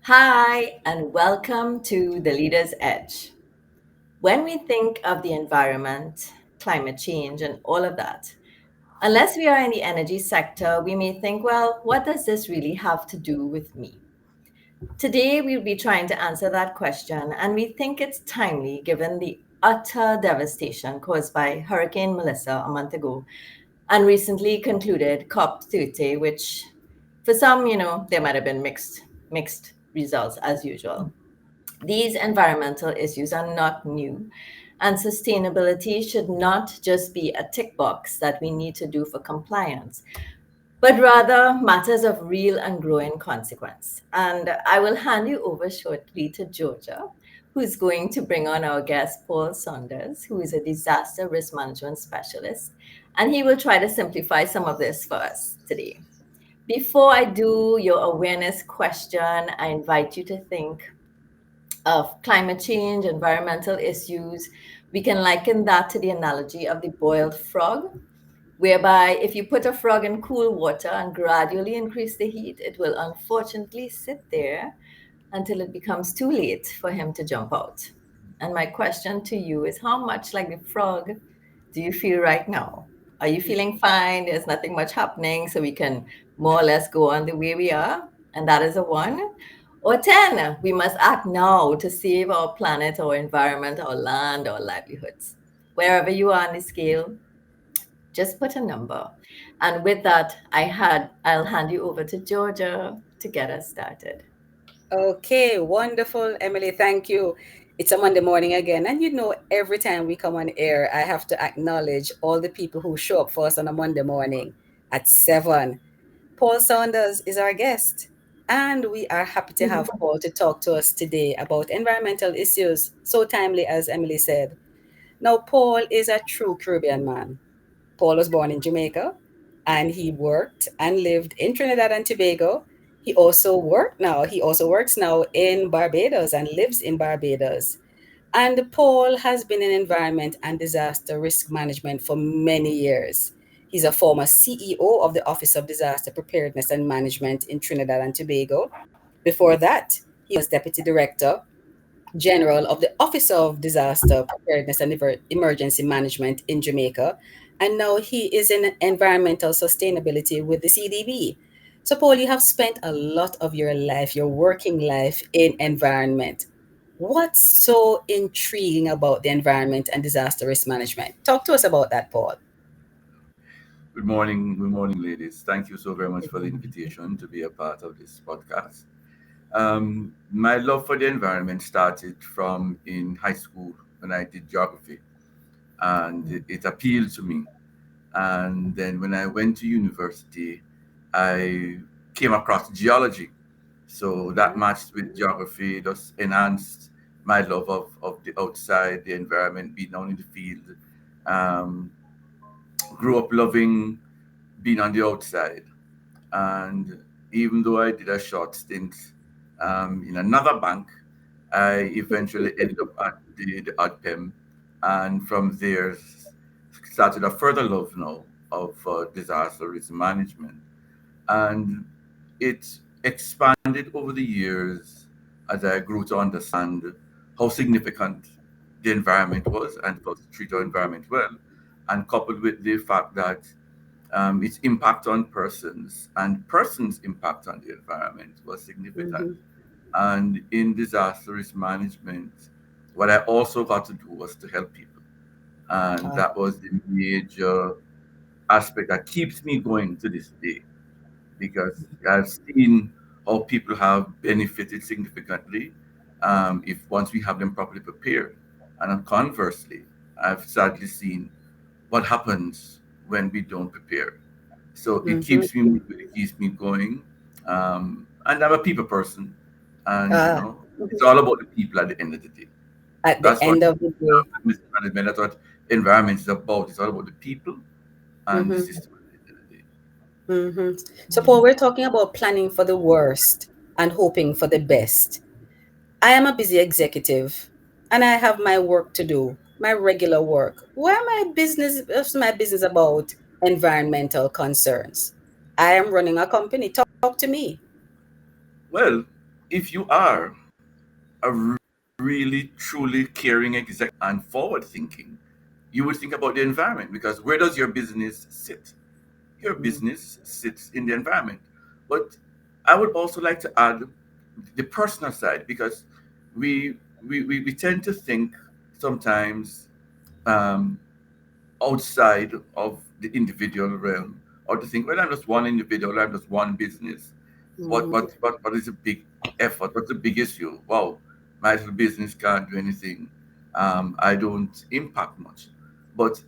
Hi, and welcome to The Leader's Edge. When we think of the environment, climate change, and all of that, unless we are in the energy sector, we may think, well, what does this really have to do with me? Today, we'll be trying to answer that question, and we think it's timely given the utter devastation caused by Hurricane Melissa a month ago and recently concluded COP30, which for some, there might have been mixed results as usual. These environmental issues are not new, and sustainability should not just be a tick box that we need to do for compliance, but rather matters of real and growing consequence. And I will hand you over shortly to Georgia, who's going to bring on our guest, Paul Saunders, who is a disaster risk management specialist, and he will try to simplify some of this for us today. Before I do your awareness question, I invite you to think of climate change, environmental issues. We can liken that to the analogy of the boiled frog, whereby if you put a frog in cool water and gradually increase the heat, it will unfortunately sit there until it becomes too late for him to jump out. And my question to you is, how much like the frog do you feel right now? Are you feeling fine? There's nothing much happening, so we can more or less go on the way we are? And that is a one. Or 10, we must act now to save our planet, our environment, our land, our livelihoods. Wherever you are on the scale, just put a number. And with that, I'll hand you over to Georgia to get us started. Okay, wonderful, Emily. Thank you. It's a Monday morning again. And every time we come on air, I have to acknowledge all the people who show up for us on a Monday morning at 7. Paul Saunders is our guest. And we are happy to have Paul to talk to us today about environmental issues, so timely, as Emily said. Now, Paul is a true Caribbean man. Paul was born in Jamaica and he worked and lived in Trinidad and Tobago. He also works now in Barbados and lives in Barbados. And Paul has been in environment and disaster risk management for many years. He's a former CEO of the Office of Disaster Preparedness and Management in Trinidad and Tobago. Before that, he was Deputy Director General of the Office of Disaster Preparedness and Emergency Management in Jamaica. And now he is in environmental sustainability with the CDB. So, Paul, you have spent a lot of your life, your working life, in environment. What's so intriguing about the environment and disaster risk management? Talk to us about that, Paul. Good morning, ladies. Thank you so very much for the invitation to be a part of this podcast. My love for the environment started from in high school when I did geography, and it appealed to me. And then when I went to university, I came across geology. So that matched with geography, just enhanced my love of the outside, the environment, being out in the field. Um, Grew up loving being on the outside. And even though I did a short stint in another bank, I eventually ended up at the ADPEM. And from there, started a further love now of disaster risk management. And it expanded over the years as I grew to understand how significant the environment was and for to treat our environment well. And coupled with the fact that its impact on persons and persons' impact on the environment was significant. Mm-hmm. And in disaster risk management, what I also got to do was to help people. And Uh, that was the major aspect that keeps me going to this day because I've seen how people have benefited significantly if once we have them properly prepared. And conversely, I've sadly seen what happens when we don't prepare. So it mm-hmm. keeps me moving, it keeps me going. And I'm a people person. And, uh, it's all about the people at the end of the day. at the That's what end of the day. management, that's what environment is about. It's all about the people and the Mm-hmm. system at the end of the day. Mm-hmm. So, Paul, we're talking about planning for the worst and hoping for the best. I am a busy executive and I have my work to do, my regular work. What's my business about environmental concerns? I am running a company. Talk to me. Well, if you are a really truly caring exec and forward thinking, you would think about the environment, because where does your business sit? Your business sits in the environment. But I would also like to add the personal side, because we we tend to think sometimes um, outside of the individual realm, or to think, well, I'm just one individual, I'm just one business. What is a big effort? What's the big issue? Wow, my little business can't do anything. I don't impact much. But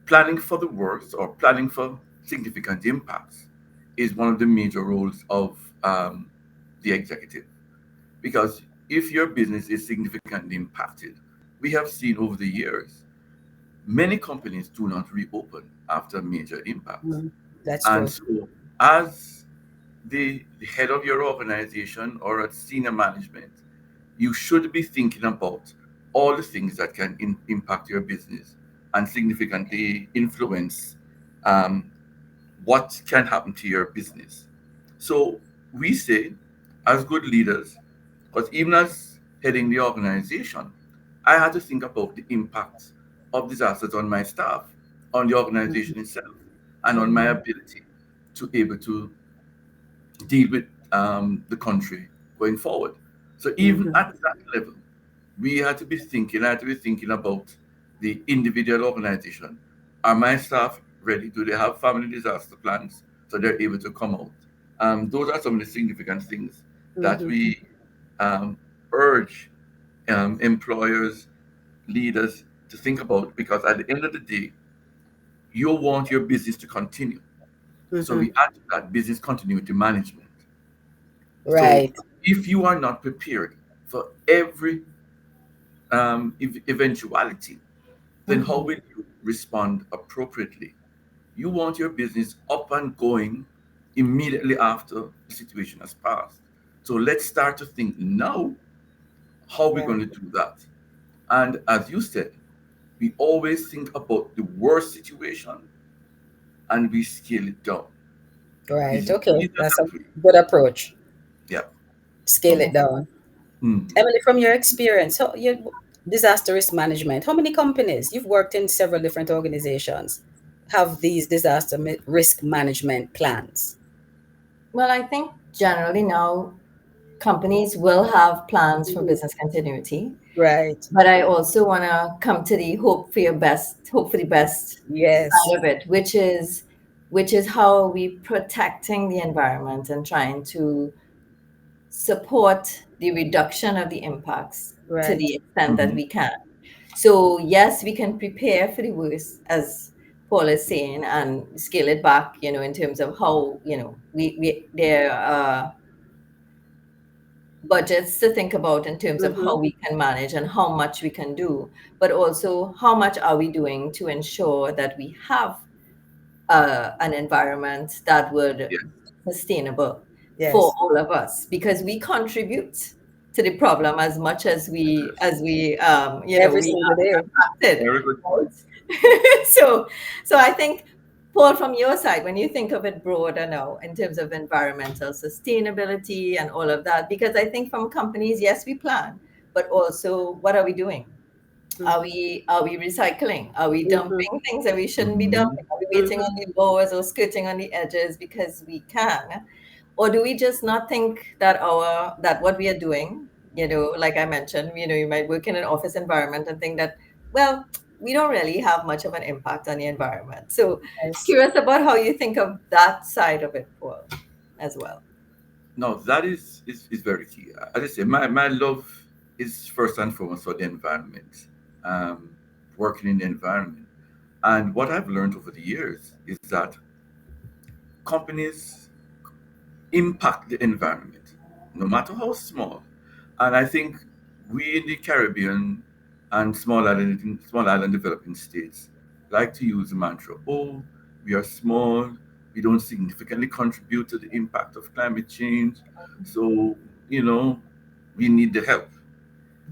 planning for the worst, or planning for significant impacts, is one of the major roles of the executive. Because if your business is significantly impacted, we have seen over the years many companies do not reopen after major impacts. Mhm. That's And true. so, as the head of your organization or at senior management, you should be thinking about all the things that can impact your business and significantly influence um, what can happen to your business. So, we say, as good leaders, because even as heading the organization, I had to think about the impact of disasters on my staff, on the Mhm. organization itself, and on my Mhm. ability to able to deal with the country going forward. So even Mhm. at that level, I had to be thinking about the individual organization. Are my staff ready? Do they have family disaster plans so they're able to come out? Those are some of the significant things that Mhm. we um, urge employers, leaders to think about, because at the end of the day, you want your business to continue. So we Mhm. add to that business continuity management. So Right. if you are not prepared for every eventuality, then how Mhm. will you respond appropriately? You want your business up and going immediately after the situation has passed. So let's start to think now how we're Right. going to do that. And as you said, we always think about the worst situation and we scale it down. Right. It's Okay. easier That's a that way. good approach. Yeah. Scale it down. Mm. Emily, from your experience, your disaster risk management, how many companies you've worked in several different organizations have these risk management plans? Well, I think generally now companies will have plans for Mhm. business continuity, Right. but I also want to come to the hope for the best Yes. side of it, which is how are we protecting the environment and trying to support the reduction of the impacts to Right. the extent that Hmm. we can. So yes, we can prepare for the worst, as Paul is saying, and scale it back, in terms of how, we there are budgets to think about in terms of Mm-hmm. how we can manage and how much we can do, but also how much are we doing to ensure that we have an environment that would Yes. be sustainable for Yes. all of us, because we contribute to the problem as much as we Yes. as we Every we single day. are impacted. Very good point. Right? So I think, Paul, from your side, when you think of it broader now in terms of environmental sustainability and all of that, because I think from companies, yes, we plan, but also what are we doing? Are we recycling? Are we Mm-hmm. dumping things that we shouldn't be Hmm. dumping? Are we waiting Mm-hmm. on the lowers or skirting on the edges because we can? Or do we just not think that what we are doing, like I mentioned, you might work in an office environment and think that, well, we don't really have much of an impact on the environment. So Yes. curious about how you think of that side of it, Paul, as well. No, that is very key. As I say, my love is first and foremost for the environment, um, working in the environment. And what I've learned over the years is that companies impact the environment, no matter how small. And I think we in the Caribbean and small island developing states like to use the mantra, oh, we are small, we don't significantly contribute to the impact of climate change. So, you know, we need the help.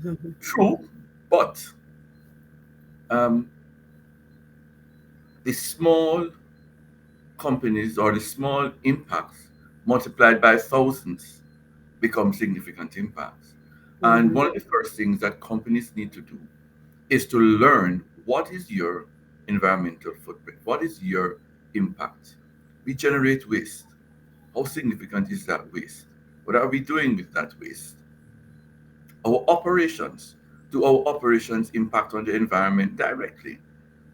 Mm-hmm. True, but um, the small companies or the small impacts multiplied by thousands become significant impacts. And Mm-hmm. one of the first things that companies need to do is to learn what is your environmental footprint, what is your impact. We generate waste. How significant is that waste? What are we doing with that waste? Our operations. Do our operations impact on the environment directly?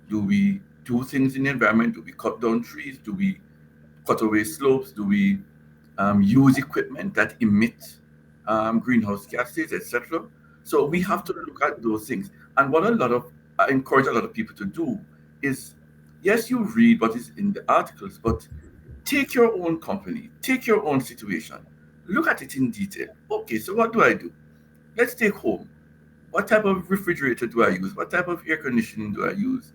Do we do things in the environment? Do we cut down trees? Do we cut away slopes? Do we use equipment that emit greenhouse gases, etc.? So we have to look at those things. And what a lot of I encourage a lot of people to do is, yes, you read what is in the articles, but take your own company, take your own situation, look at it in detail. Okay, so what do I do? Let's take home. What type of refrigerator do I use? What type of air conditioning do I use?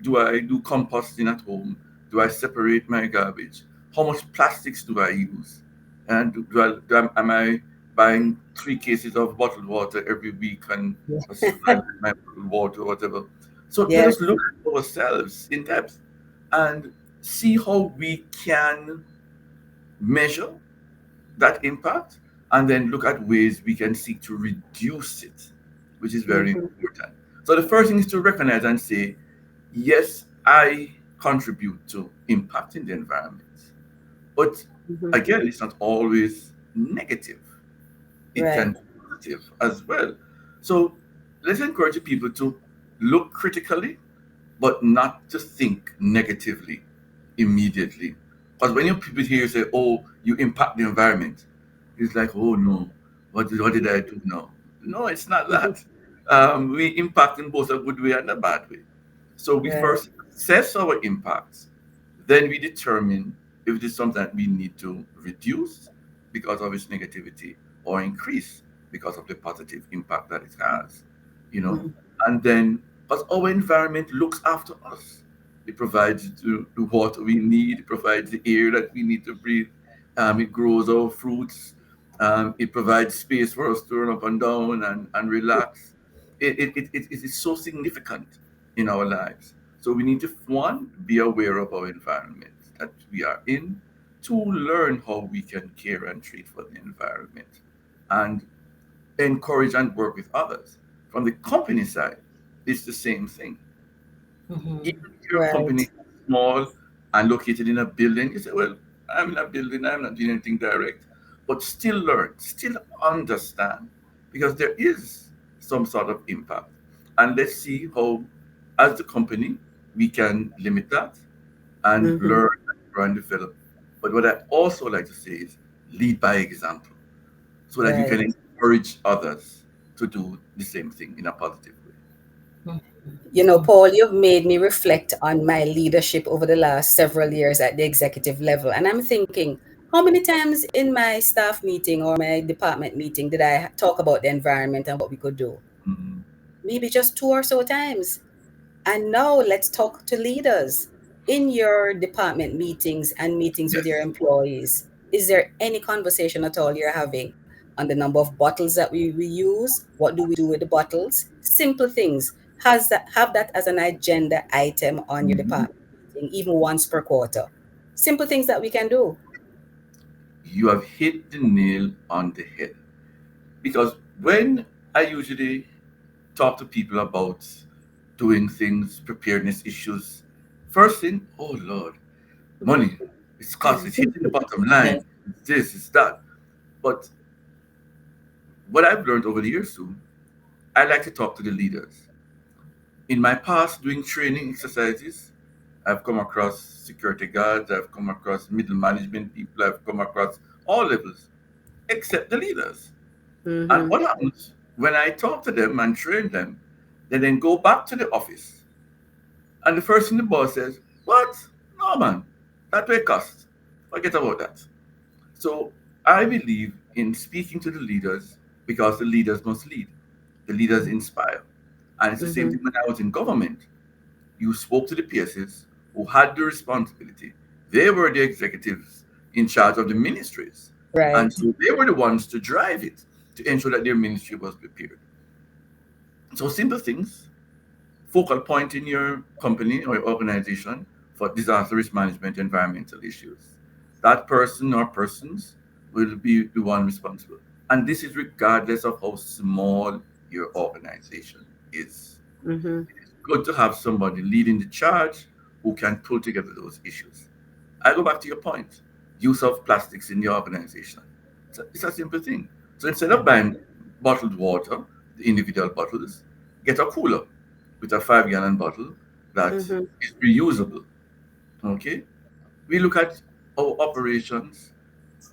Do I do composting at home? Do I separate my garbage? How much plastics do I use? And am I buying 3 cases of bottled water every week and just fill my bottled water or whatever? So let us Yes. look at ourselves in depth and see how we can measure that impact and then look at ways we can seek to reduce it, which is very Mm-hmm. important. So the first thing is to recognize and say, yes, I contribute to impacting the environment. But Mm-hmm. again, it's not always negative. It Right. can be positive as well. So let's encourage people to look critically but not to think negatively immediately. Because when you people hear you say, "Oh, you impact the environment," it's like, "Oh no, what did I do now?" No, it's not Mm-hmm. that. We impact in both a good way and a bad way. So we Right. first assess our impacts, then we determine if it is something that we need to reduce because of its negativity or increase because of the positive impact that it has, you know. Mm-hmm. And then, because our environment looks after us, it provides the water we need, it provides the air that we need to breathe, it grows our fruits, it provides space for us to run up and down and relax. It is so significant in our lives. So we need to, one, be aware of our environment that we are in, two, learn how we can care and treat for the environment, and encourage and work with others. From the company side, it's the same thing. Even if your company Right. is small and located in a building, you say, well, I'm in a building, I'm not doing anything direct. But still learn, still understand, because there is some sort of impact. And let's see how, as the company, we can limit that and Mm-hmm. learn and grow and develop. But what I also like to say is lead by example so that you Right. can encourage others to do the same thing in a positive way. You know, Paul, you've made me reflect on my leadership over the last several years at the executive level. And I'm thinking, how many times in my staff meeting or my department meeting did I talk about the environment and what we could do? Mhm. Maybe just two or so times. And now let's talk to leaders in your department meetings and meetings with your Yes. employees. Is there any conversation at all you're having on the number of bottles that we use? What do we do with the bottles? Simple things. Has that have that as an agenda item on your Mhm. department meeting, even once per quarter. Simple things that we can do. You have hit the nail on the head. Because when I usually talk to people about doing things, preparedness issues, first thing, oh Lord, money, it's cost, it's hitting the bottom line, it's this, it's that. But what I've learned over the years too, I like to talk to the leaders. In my past, doing training exercises, I've come across security guards, I've come across middle management people, I've come across all levels, except the leaders. And Mm-hmm. what happens when I talk to them and train them, they then go back to the office. And the first thing the boss says, what? No, man, that way cost. Forget about that. So I believe in speaking to the leaders because the leaders must lead. The leaders inspire. And it's the same Mm-hmm. thing when I was in government. You spoke to the PSs who had the responsibility. They were the executives in charge of the ministries. And Right. so they were the ones to drive it to ensure that their ministry was prepared. So simple things, focal point in your company or your organization for disaster risk management, environmental issues. That person or persons will be the one responsible. And this is regardless of how small your organization is. Mm-hmm. It's good to have somebody leading the charge who can pull together those issues. I go back to your point, use of plastics in your organization. It's a simple thing. So instead of buying bottled water, the individual bottles, get a cooler with a 5 gallon bottle that Mm-hmm. is reusable. Okay? We look at our operations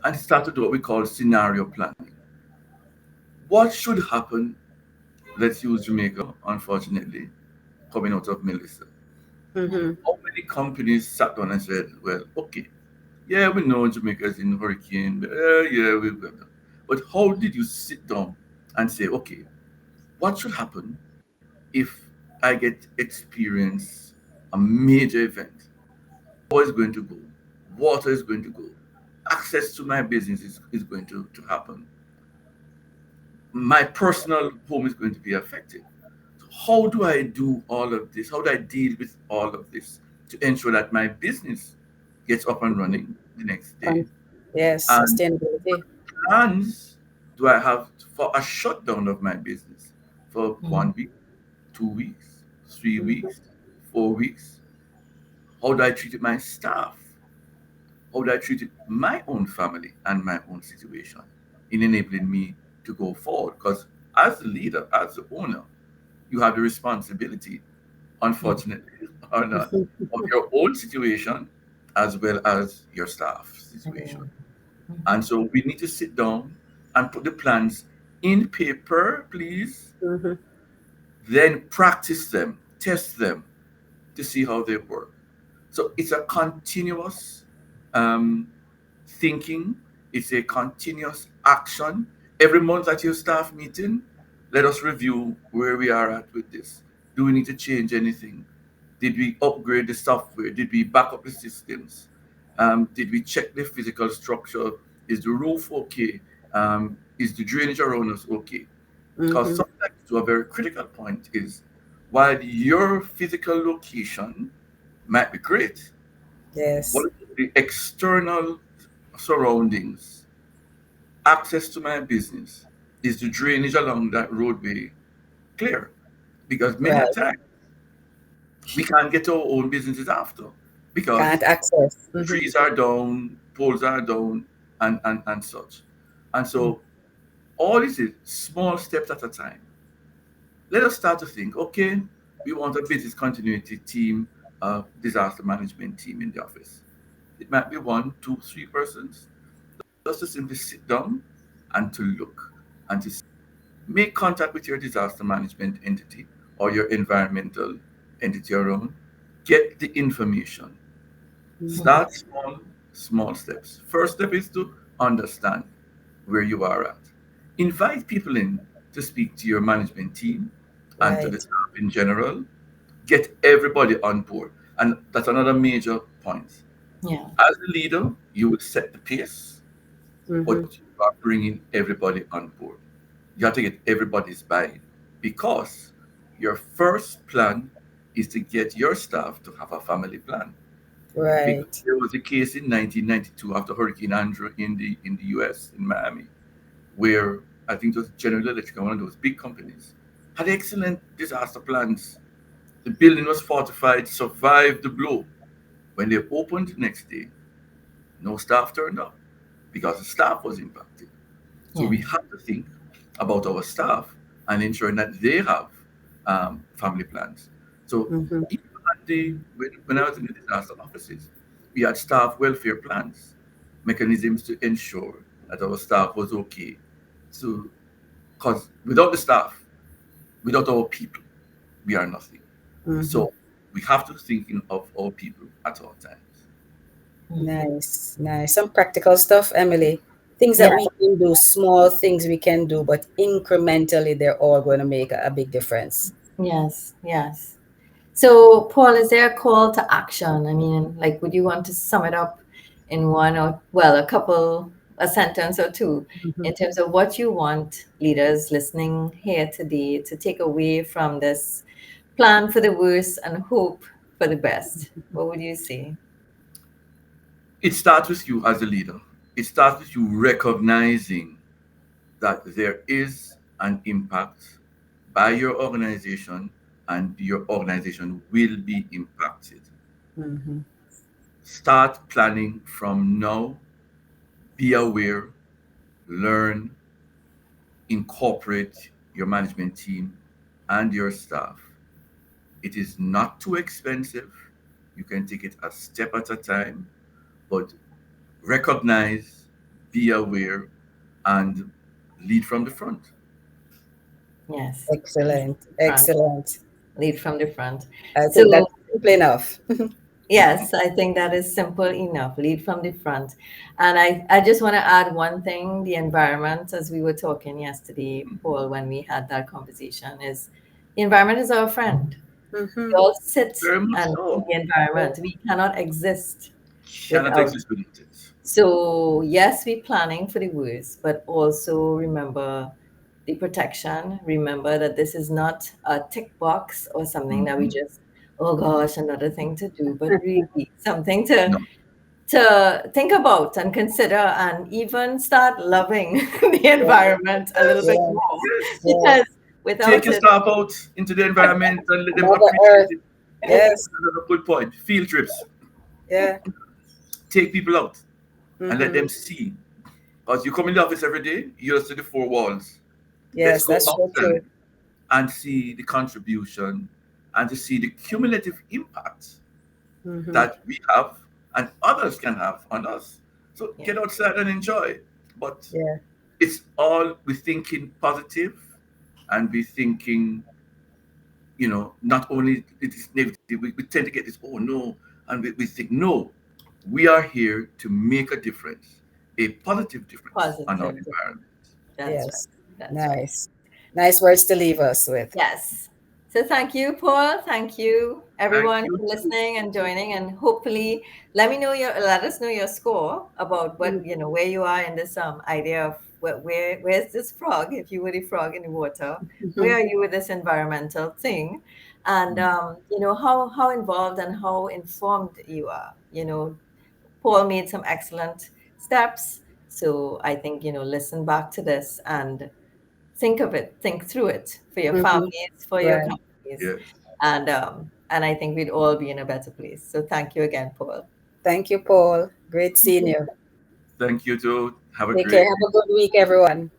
and start to do what we call scenario planning. What should happen? Let's use Jamaica, unfortunately, coming out of Melissa. Mm-hmm. How many companies sat down and said, well, okay, yeah, we know Jamaica's in hurricane, yeah, we've got that. But how did you sit down and say, okay, what should happen if I get experience a major event? Power is going to go, water is going to go, access to my business is going to happen. My personal home is going to be affected. So how do I do all of this? How do I deal with all of this to ensure that my business gets up and running the next day? Fun. Yes, And sustainability. plans do I have for a shutdown of my business for 1 week, 2 weeks, three Mm-hmm. weeks, 4 weeks? How do I treat my staff? How do I treat my own family and my own situation in enabling me to go forward? Because as the leader, as the owner, you have the responsibility, unfortunately or not, of your own situation as well as your staff situation. And so we need to sit down and put the plans in paper, please, Mm-hmm. then practice them, test them to see how they work. So it's a continuous um, thinking, it's a continuous action. Every month at your staff meeting, let us review where we are at with this. Do we need to change anything? Did we upgrade the software? Did we back up the systems? Did we check the physical structure? Is the roof okay? Is the drainage around us okay? Because Mm-hmm. sometimes, to a very critical point, is while your physical location might be great, what Yes. about the external surroundings, access to my business? Is the drainage along that roadway clear? Because many a Right. times we can't get our own businesses after because Can't access. Mm-hmm. trees are down, poles are down, and such. And so all this is small steps at a time. Let us start to think, okay, we want a business continuity team, disaster management team in the office. It might be one, two, three persons. Just to simply sit down and to look and to make contact with your disaster management entity or your environmental entity around. Get the information. Mm-hmm. Start small, small steps. First step is to understand where you are at. Invite people in to speak to your management team and to the Right. staff in general. Get everybody on board. And that's another major point. Yeah. As a leader, you will set the pace, but Mm-hmm. you are bringing everybody on board. You have to get everybody's buy-in because your first plan is to get your staff to have a family plan. Because Right. there was a case in 1992 after Hurricane Andrew in the U.S. in Miami, where I think it was General Electric, one of those big companies, had excellent disaster plans. The building was fortified, survived the blow. When they opened the next day, no staff turned up because the staff was impacted. So Yeah. we have to think about our staff and ensuring that they have family plans. So Mm-hmm. even at when I was in the disaster offices, we had staff welfare plans, mechanisms to ensure that our staff was okay. So, because without the staff, without our people, we are nothing. Mm-hmm. So we have to think of our people at all times. Nice, nice. Some practical stuff, Emily. Things Yeah. that we can do, small things we can do, but incrementally, they're all going to make a big difference. Yes. Yes. So, Paul, is there a call to action? I mean, like, would you want to sum it up in one or, well, a sentence or two, Mhm. in terms of what you want leaders listening here today to take away from this plan for the worst and hope for the best? What would you say? It starts with you as a leader. It starts with you recognizing that there is an impact by your organization and your organization will be impacted. Mm-hmm. Start planning from now, be aware, learn, incorporate your management team and your staff. It is not too expensive. You can take it a step at a time, but recognize, be aware, and lead from the front. Yes. Lead Excellent. from the front. Excellent. Lead from the front. I think So that's simple enough. yes, I think that is simple enough. Lead from the front. And I just want to add one thing, the environment, as we were talking yesterday, Paul, when we had that conversation, is the environment is our friend. We Mm-hmm. all sit Very much and in so. the environment. We cannot exist Cannot without. exist without it. So yes, we're planning for the worst, but also remember the protection. Remember that this is not a tick box or something that we Mhm. just, oh gosh, another thing to do, but really something to No. think about and consider and even start loving the Yeah. environment a little bit Yeah. more Yes. Yeah. because Take without your it, staff out into the environment and let them Mother appreciate Earth. it. Oh, Yes. another good point. Field trips. Yeah. Take people out and let Mm-hmm. them see. Because you come in the office every day, you just see the four walls. Let's Yes, go that's so true. outside and see the contribution and to see the cumulative impact Mm-hmm. that we have and others can have on us. So yeah, get outside and enjoy. But Yeah. it's all we're thinking positive and we're thinking, not only it is negative, we tend to get this, oh no, and we think, no, we are here to make a difference, a positive difference on our positive difference. environment. That's right. Yes. That's right. Nice. Nice words to leave us with. Yes. So thank you, Paul. Thank you, Thank everyone, you for too. listening and joining. And hopefully, let us know your score about what where you are in this idea of where's this frog? If you were the frog in the water, where Mhm. are you with this environmental thing? And Mm. how involved and how informed you are. Paul made some excellent steps. So I think listen back to this and think of it, think through it for your Mhm. families, for your Right. companies, Yes. and I think we'd all be in a better place. So thank you again, Paul. Thank you, Paul. Great seeing you. Thank you too. Have a Take care. great Have day. a good week, everyone.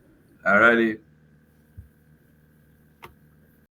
Alrighty.